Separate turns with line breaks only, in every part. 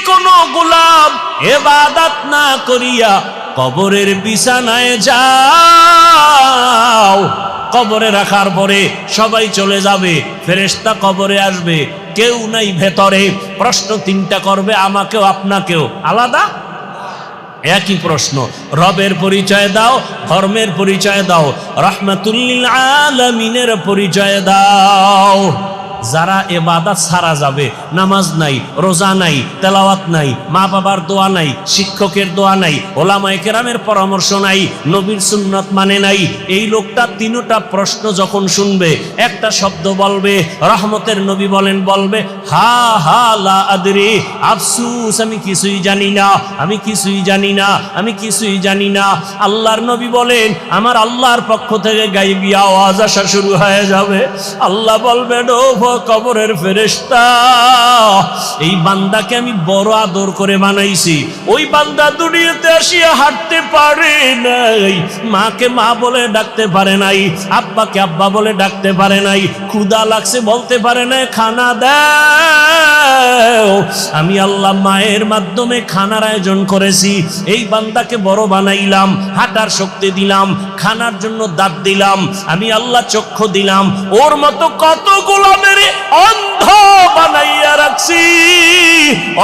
কোনো গোলাম ইবাদত না করিয়া কবরের বিছানায় যাও, কবরে রাখার পরে সবাই চলে যাবে, ফেরেশতা কবরে আসবে, কেউ নাই ভেতরে। প্রশ্ন তিনটা করবে, আমাকেও আপনাকেও, আলাদা একই প্রশ্ন। রবের পরিচয় দাও, ধর্মের পরিচয় দাও, রাহমাতুল লিল আলামিনের পরিচয় দাও। যারা ইবাদত ছাড়া যাবে, নামাজ নাই, রোজা নাই, তেলাওয়াত নাই, মা বাবার দোয়া নাই, শিক্ষকের দোয়া নাই, ওলামায়ে কেরামের পরামর্শ নাই, নবীর সুন্নাত মানে নাই, এই লোকটা তিনটা প্রশ্ন যখন শুনবে একটা শব্দ বলবে, রহমতের নবী বলেন, বলবে হা হা লা আদরি, আফসুস আমি কিছুই জানি না, আমি কিছুই জানি না, আমি কিছুই জানি না। আল্লাহর নবী বলেন, আমার আল্লাহর পক্ষ থেকে গায়বী আওয়াজ আসা শুরু হয়ে যাবে। আল্লাহ বলবেন, ও কবরের ফেরেশতা, এই বান্দাকে আমি বড় আদর করে বানাইছি, ওই বান্দা দুনিয়াতে আসিয়া হাঁটতে পারে নাই, মাকে মা বলে ডাকতে পারে নাই, আব্বাকে আব্বা বলে ডাকতে পারে নাই, ক্ষুধা লাগছে বলতে পারে নাই, খানা দাও। আমি আল্লাহ মায়ের মাধ্যমে খানার আয়োজন করেছি, এই বান্দাকে বড় বানাইলাম, হাঁটার শক্তি দিলাম, খানার জন্য দাঁত দিলাম, আমি আল্লাহ চক্ষু দিলাম, ওর মতো কত গোলামের অন্ধ বানাইয়া রাখছি,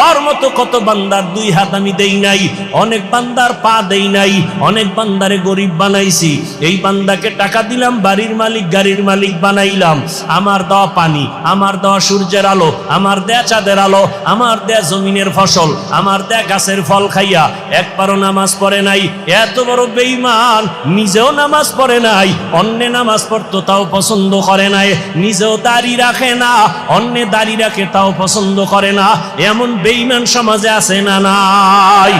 ওর মতো কত বান্দার দুই হাত আমি দেই নাই, অনেক বান্দার পা দেই নাই, অনেক বান্দারে গরিব বানাইছি, এই বান্দাকে টাকা দিলাম, বাড়ির মালিক গাড়ির মালিক বানাইলাম, আমার দেওয়া পানি, আমার দেওয়া সূর্যের আলো, আমার দেয়া চাঁদের আলো, আমার দেয়া জমিনের ফসল, আমার দেয়া গাছের ফল খাইয়া একবারও নামাজ পড়ে নাই। এত বড় বেঈমান, নিজেও নামাজ পড়ে নাই, অন্যে নামাজ পড়তো তাও পছন্দ করে নাই, নিজেও দাড়ি রাখে না, অন্যে দাড়ি রাখে তাও পছন্দ করে না। এমন বেঈমান সমাজে আছে না নাই?